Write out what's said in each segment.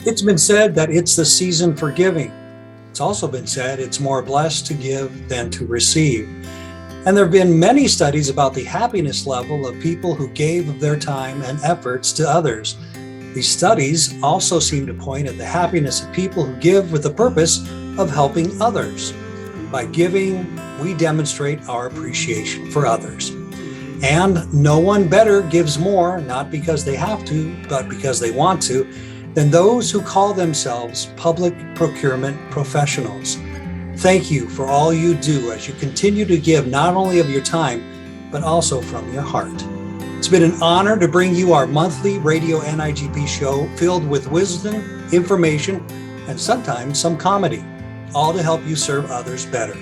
It's been said that it's the season for giving. It's also been said it's more blessed to give than to receive. And there have been many studies about the happiness level of people who gave of their time and efforts to others. These studies also seem to point at the happiness of people who give with the purpose of helping others. By giving, we demonstrate our appreciation for others. And no one better gives more, not because they have to, but because they want to, than those who call themselves public procurement professionals. Thank you for all you do as you continue to give not only of your time, but also from your heart. It's been an honor to bring you our monthly radio NIGP show filled with wisdom, information, and sometimes some comedy, all to help you serve others better.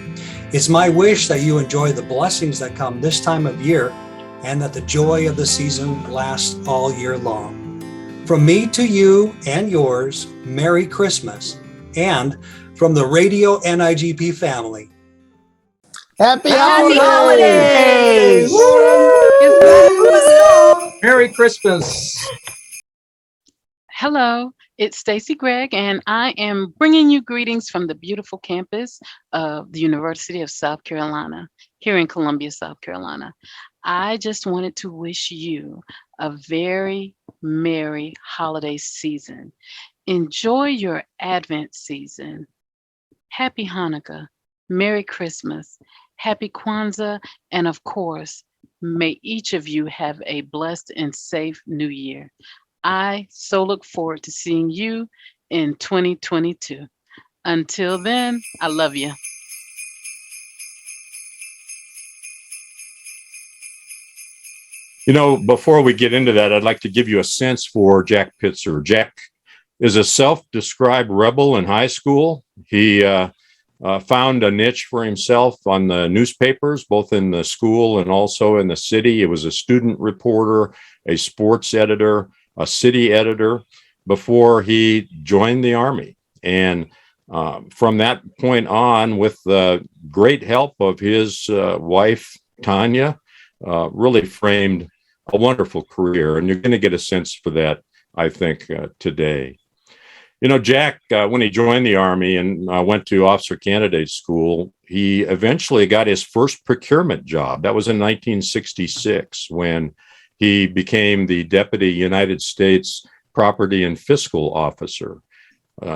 It's my wish that you enjoy the blessings that come this time of year and that the joy of the season lasts all year long. From me to you and yours, Merry Christmas. And from the Radio NIGP family, Happy holidays! Merry Christmas. Hello, it's Stacy Gregg, and I am bringing you greetings from the beautiful campus of the University of South Carolina, here in Columbia, South Carolina. I just wanted to wish you a very merry holiday season. Enjoy your Advent season. Happy Hanukkah, Merry Christmas, Happy Kwanzaa, and of course, may each of you have a blessed and safe new year. I so look forward to seeing you in 2022. Until then, I love you. You know, before we get into that, I'd like to give you a sense for Jack Pitzer. Jack is a self-described rebel in high school. He found a niche for himself on the newspapers, both in the school and also in the city. He was a student reporter, a sports editor, a city editor before he joined the Army. And from that point on, with the great help of his wife, Tanya, really framed a wonderful career. And you're going to get a sense for that, I think, today. You know, Jack, when he joined the Army and went to officer candidate school, he eventually got his first procurement job. That was in 1966 when he became the Deputy United States Property and Fiscal Officer,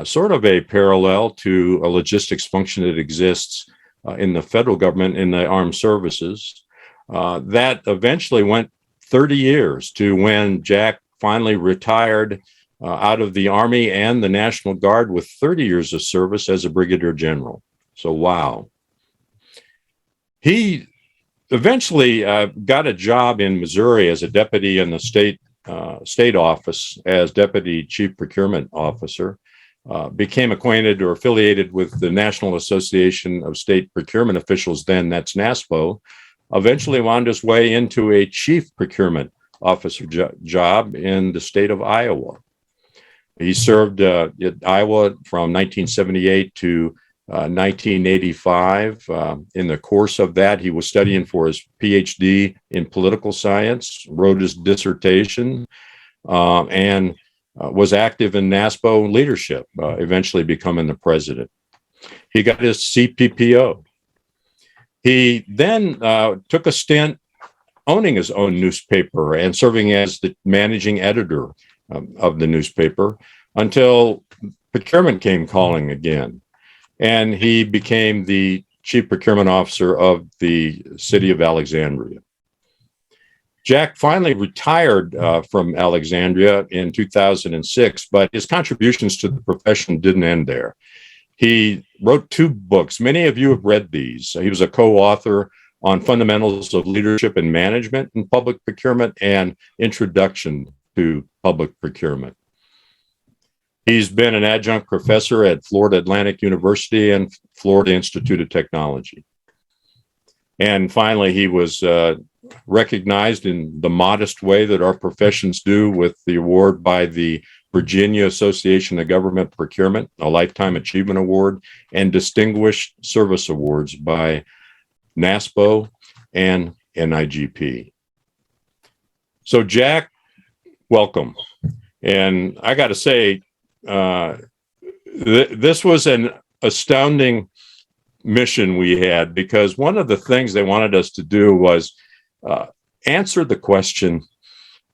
sort of a parallel to a logistics function that exists in the federal government in the armed services. That eventually went 30 years to when Jack finally retired out of the Army and the National Guard with 30 years of service as a brigadier general. So, wow. He eventually got a job in Missouri as a deputy in the state office as deputy chief procurement officer, became acquainted or affiliated with the National Association of State Procurement Officials, then that's NASPO, eventually wound his way into a chief procurement officer job in the state of Iowa. He served at Iowa from 1978 to 1985. In the course of that, he was studying for his PhD in political science, wrote his dissertation, and was active in NASPO leadership, eventually becoming the president. He got his CPPO. He then took a stint owning his own newspaper and serving as the managing editor of the newspaper until procurement came calling again. And he became the chief procurement officer of the city of Alexandria. Jack finally retired from Alexandria in 2006, but his contributions to the profession didn't end there. He wrote 2 books. Many of you have read these. He was a co-author on Fundamentals of Leadership and Management in Public Procurement and Introduction to Public Procurement. He's been an adjunct professor at Florida Atlantic University and Florida Institute of Technology. And finally, he was recognized in the modest way that our professions do with the award by the Virginia Association of Government Procurement, a Lifetime Achievement Award, and Distinguished Service Awards by NASPO and NIGP. So Jack, welcome. And I got to say, this was an astounding mission we had, because one of the things they wanted us to do was answer the question,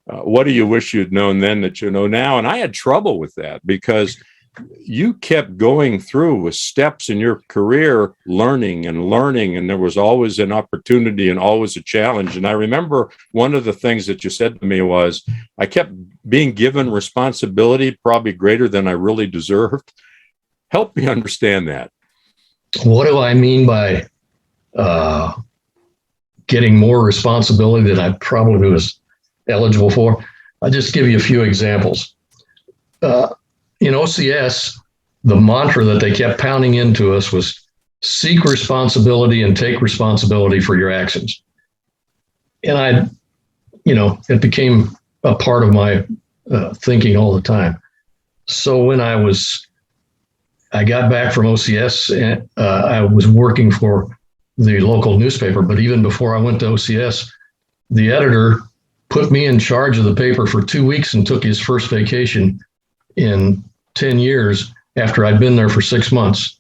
what do you wish you'd known then that you know now? And I had trouble with that, because you kept going through with steps in your career, learning, and there was always an opportunity and always a challenge. And I remember one of the things that you said to me was, I kept being given responsibility, probably greater than I really deserved. Help me understand that. What do I mean by getting more responsibility than I probably was eligible for? I'll just give you a few examples. In OCS, the mantra that they kept pounding into us was seek responsibility and take responsibility for your actions. And it became a part of my thinking all the time. So when I got back from OCS, and I was working for the local newspaper, but even before I went to OCS, the editor put me in charge of the paper for 2 weeks and took his first vacation in 10 years after I'd been there for 6 months.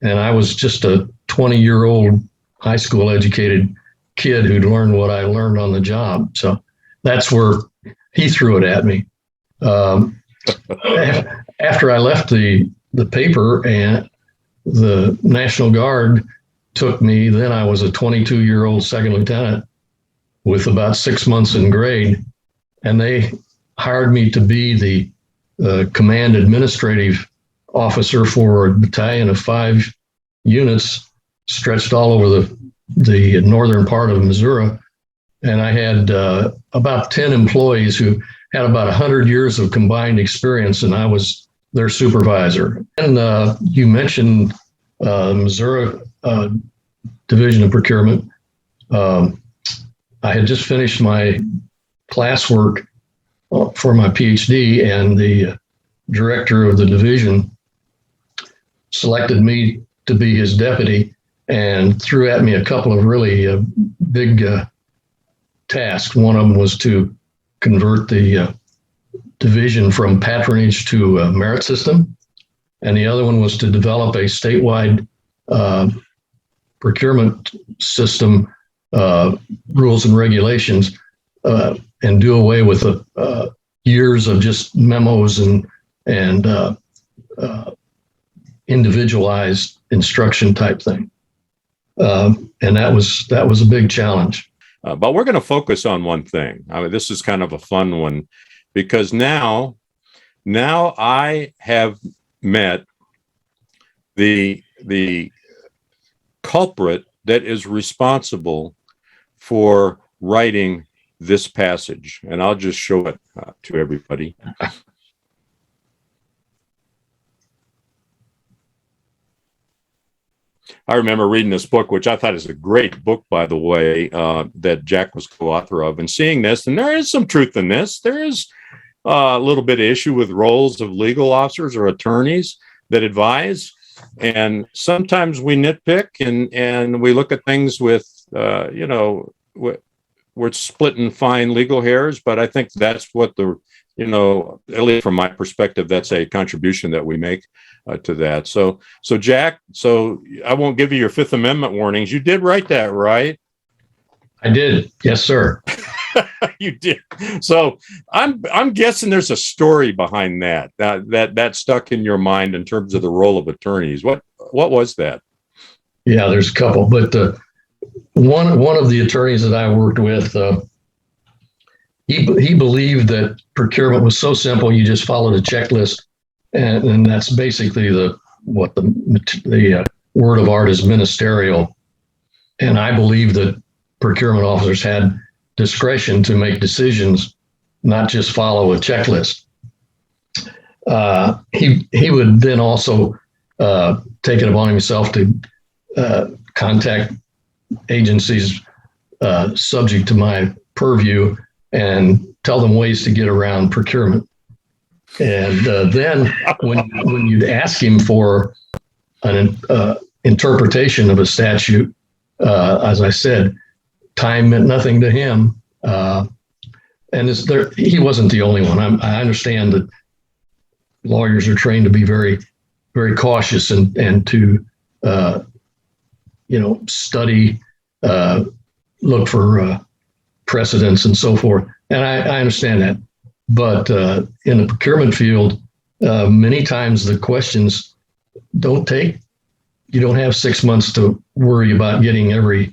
And I was just a 20-year-old high school educated kid who'd learned what I learned on the job. So that's where he threw it at me. After I left the paper, and the National Guard took me, then I was a 22-year-old second lieutenant with about 6 months in grade, and they hired me to be the command administrative officer for a battalion of 5 units stretched all over the northern part of Missouri. And I had about 10 employees who had about 100 years of combined experience, and I was their supervisor. And you mentioned Missouri Division of Procurement. I had just finished my classwork for my PhD, and the director of the division selected me to be his deputy and threw at me a couple of really big tasks. One of them was to convert the division from patronage to a merit system, and the other one was to develop a statewide procurement system, rules and regulations, and do away with years of just memos and individualized instruction type thing. And that was a big challenge. But we're going to focus on one thing. I mean, this is kind of a fun one, because now I have met the culprit that is responsible for writing this passage, and I'll just show it to everybody. I remember reading this book, which I thought is a great book, by the way, that Jack was co-author of, and seeing this, and there is some truth in this. There is a little bit of issue with roles of legal officers or attorneys that advise, and sometimes we nitpick and we look at things with, we're splitting fine legal hairs, but I think that's what at least from my perspective, that's a contribution that we make to that. So Jack, I won't give you your Fifth Amendment warnings. You did write that, right? I did. Yes, sir. You did. So I'm guessing there's a story behind that stuck in your mind in terms of the role of attorneys. What was that? Yeah, there's a couple, but one of the attorneys that I worked with, he believed that procurement was so simple, you just followed a checklist, and that's basically the word of art is ministerial. And I believe that procurement officers had discretion to make decisions, not just follow a checklist. He would then also take it upon himself to contact agencies subject to my purview and tell them ways to get around procurement. And then when you'd ask him for an interpretation of a statute, as I said, time meant nothing to him. And he wasn't the only one. I understand that lawyers are trained to be very, very cautious and to, study, look for precedents and so forth. And I understand that. But in the procurement field, many times the questions you don't have 6 months to worry about getting every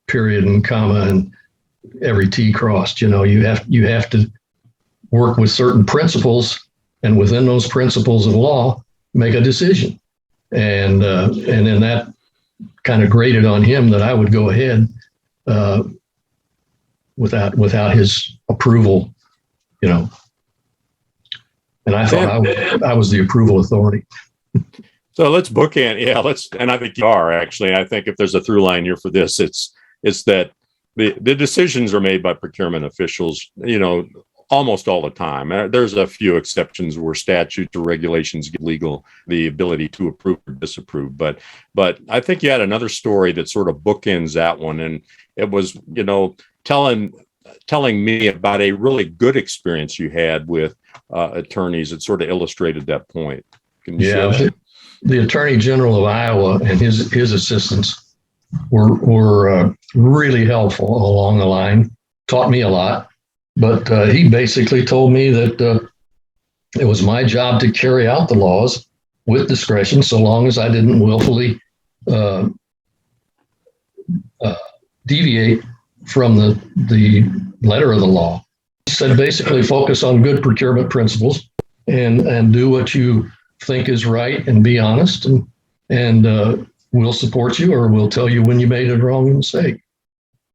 period and comma and every T crossed. You have to work with certain principles, and within those principles of law, make a decision. And then that kind of grated on him that I would go ahead without his approval, And I thought I was the approval authority. So let's bookend. Yeah, and I think you are actually. I think if there's a through line here for this, it's that the decisions are made by procurement officials, almost all the time. There's a few exceptions where statutes or regulations give legal the ability to approve or disapprove. But I think you had another story that sort of bookends that one, and it was, telling me about a really good experience you had with attorneys. It sort of illustrated that point. Can you share that? The Attorney General of Iowa and his assistants were really helpful along the line, taught me a lot. But he basically told me that it was my job to carry out the laws with discretion, so long as I didn't willfully deviate from the letter of the law. He said basically focus on good procurement principles and do what you think is right and be honest, and we'll support you, or we'll tell you when you made a wrong mistake.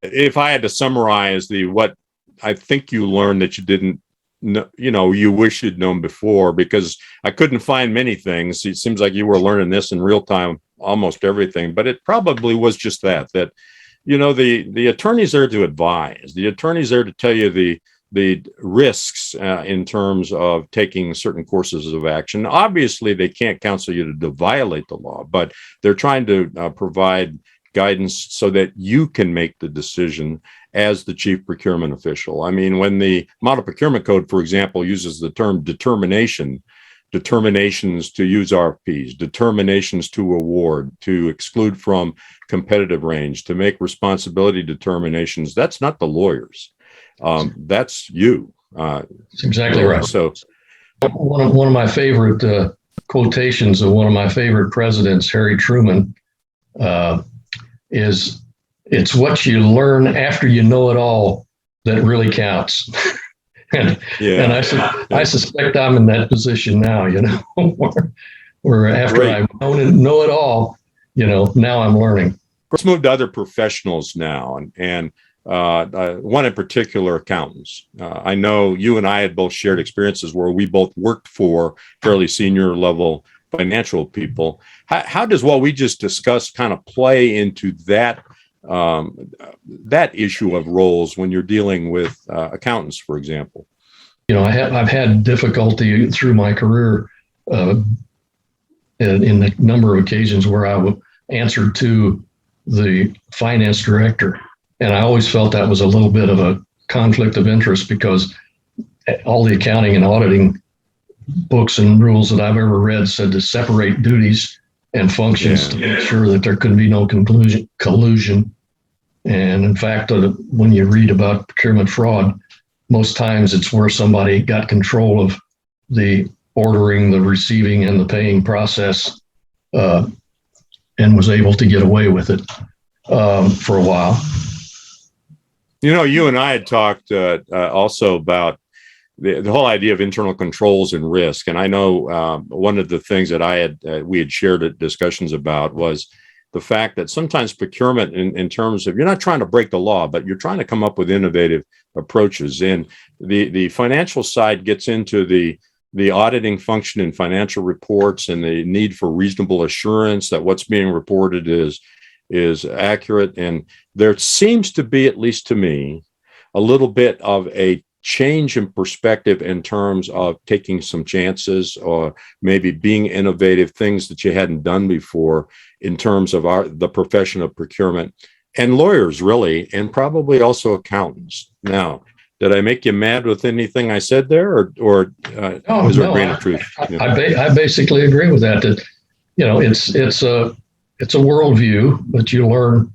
If I had to summarize what I think you learned that you didn't know, you wish you'd known before, because I couldn't find many things. It seems like you were learning this in real time, almost everything, but it probably was just that the attorney's there to advise. The attorney's there to tell you the risks in terms of taking certain courses of action. Obviously, they can't counsel you to violate the law, but they're trying to provide guidance so that you can make the decision as the chief procurement official. I mean, when the Model Procurement Code, for example, uses the term determinations to use RFPs, determinations to award, to exclude from competitive range, to make responsibility determinations, that's not the lawyers. That's you. That's exactly right. So one of my favorite quotations of one of my favorite presidents, Harry Truman, is it's what you learn after you know it all that really counts. and I suspect I'm in that position now, where after I know it all, now I'm learning. Let's move to other professionals now, and one in particular, accountants. I know you and I had both shared experiences where we both worked for fairly senior level financial people. How does what we just discussed kind of play into that issue of roles when you're dealing with accountants, for example? I've had difficulty through my career in the number of occasions where I answered to the finance director. And I always felt that was a little bit of a conflict of interest, because all the accounting and auditing books and rules that I've ever read said to separate duties and functions to make sure that there could be no collusion. And in fact, when you read about procurement fraud, most times it's where somebody got control of the ordering, the receiving, and the paying process, and was able to get away with it for a while. You and I had talked also about the whole idea of internal controls and risk. And I know one of the things that we had shared discussions about was the fact that sometimes procurement, in terms of, you're not trying to break the law, but you're trying to come up with innovative approaches. And the financial side gets into the auditing function in financial reports and the need for reasonable assurance that what's being reported is accurate. And there seems to be, at least to me, a little bit of a change in perspective in terms of taking some chances, or maybe being innovative, things that you hadn't done before in terms of the profession of procurement, and lawyers really, and probably also accountants. Now, Did I make you mad with anything I said there, or is there a grain of truth? I basically agree with that. That it's a worldview, but you learn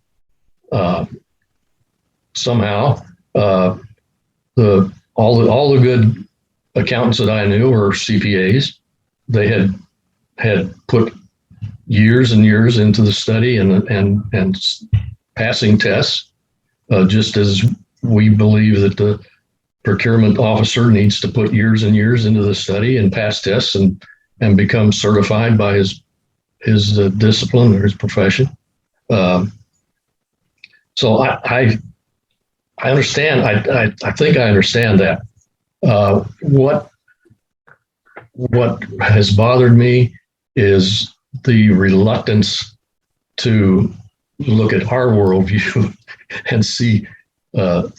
somehow. All the good accountants that I knew were CPAs. They had put years and years into the study and passing tests, just as we believe that the procurement officer needs to put years and years into the study and pass tests and become certified by his discipline or his profession. So I understand. I think I understand that. What has bothered me is the reluctance to look at our worldview and see how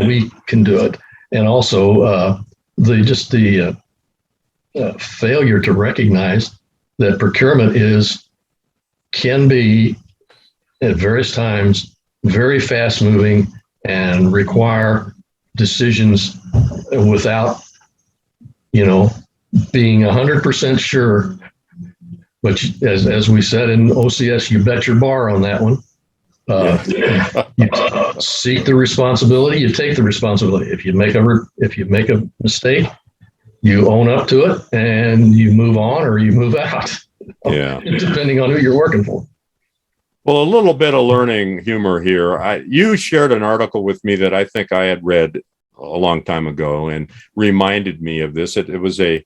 we can do it, and also the failure to recognize that procurement can be at various times very fast moving and require decisions without being 100% sure. But as we said in OCS, you bet your bar on that one. You seek the responsibility, you take the responsibility. If you make a mistake, you own up to it and you move on or you move out. Yeah. Depending on who you're working for. Well, a little bit of learning humor here. You shared an article with me that I think I had read a long time ago and reminded me of this. It was a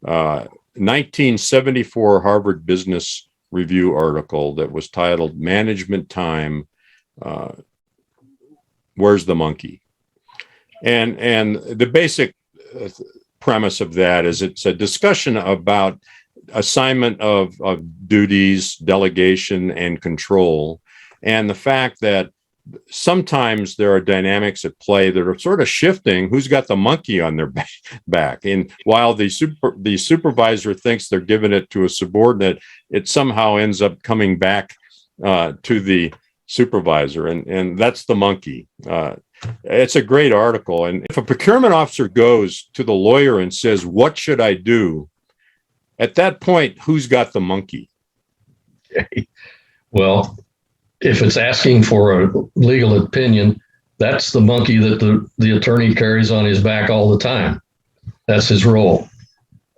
1974 Harvard Business Review article that was titled "Management Time, Where's the Monkey?" And the basic premise of that is it's a discussion about assignment of duties, delegation, and control, and the fact that sometimes there are dynamics at play that are sort of shifting who's got the monkey on their back. And while the supervisor thinks they're giving it to a subordinate, it somehow ends up coming back to the supervisor. And that's the monkey. It's a great article. And if a procurement officer goes to the lawyer and says, "What should I do?" at that point, who's got the monkey? Well, if it's asking for a legal opinion, that's the monkey that the attorney carries on his back all the time. That's his role.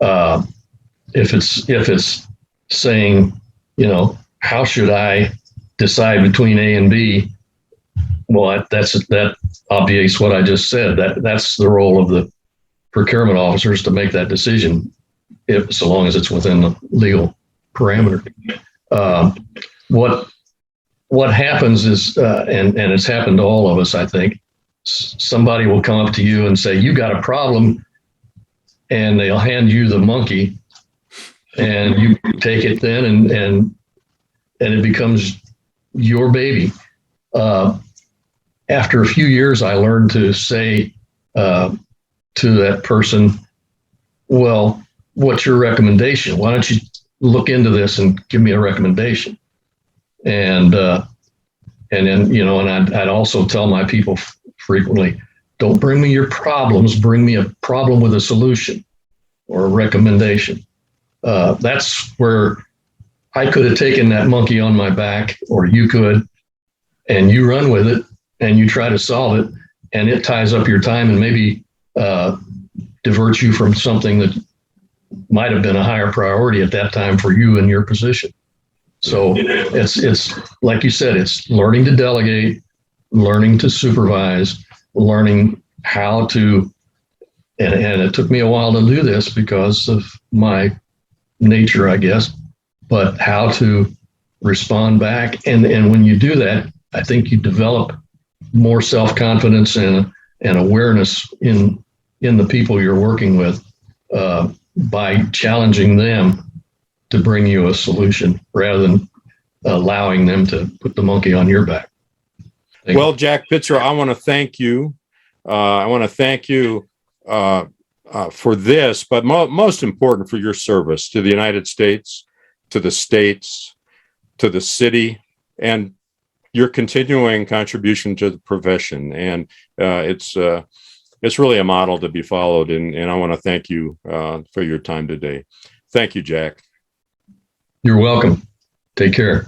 If it's saying, how should I decide between A and B? Well, that obviates what I just said. That's the role of the procurement officers to make that decision, so long as it's within the legal parameter. What happens is, and it's happened to all of us, I think, somebody will come up to you and say, "You got a problem," and they'll hand you the monkey, and you take it then, and it becomes your baby. After a few years, I learned to say to that person, "Well, what's your recommendation? Why don't you look into this and give me a recommendation?" And then, and I'd also tell my people frequently, "Don't bring me your problems, bring me a problem with a solution or a recommendation." That's where I could have taken that monkey on my back, or you could, and you run with it and you try to solve it, and it ties up your time and maybe diverts you from something that might have been a higher priority at that time for you in your position. So it's like you said, it's learning to delegate, learning to supervise, learning how to, and it took me a while to do this because of my nature, I guess, but how to respond back. And when you do that, I think you develop more self-confidence and awareness in the people you're working with by challenging them to bring you a solution rather than allowing them to put the monkey on your back. Well, Jack Pitzer, I want to thank you. I want to thank you for this, but most important for your service to the United States, to the states, to the city, and your continuing contribution to the profession. And it's it's really a model to be followed. And I want to thank you for your time today. Thank you, Jack. You're welcome. Take care.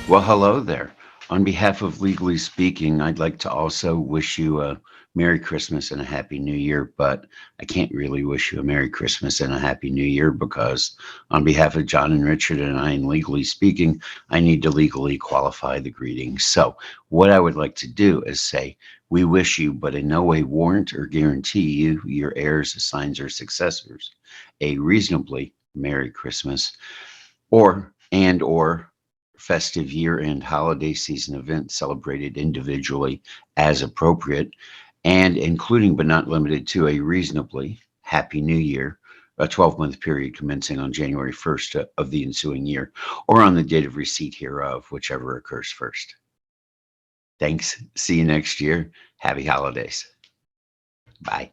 Well, hello there. On behalf of Legally Speaking, I'd like to also wish you a Merry Christmas and a Happy New Year, but I can't really wish you a Merry Christmas and a Happy New Year because on behalf of John and Richard and I, in Legally Speaking, I need to legally qualify the greetings. So what I would like to do is say, we wish you, but in no way warrant or guarantee you, your heirs, assigns, or successors a reasonably Merry Christmas or festive year-end holiday season event celebrated individually as appropriate, and including but not limited to a reasonably Happy New Year, a 12-month period commencing on January 1st of the ensuing year, or on the date of receipt hereof, whichever occurs first. Thanks. See you next year. Happy holidays. Bye.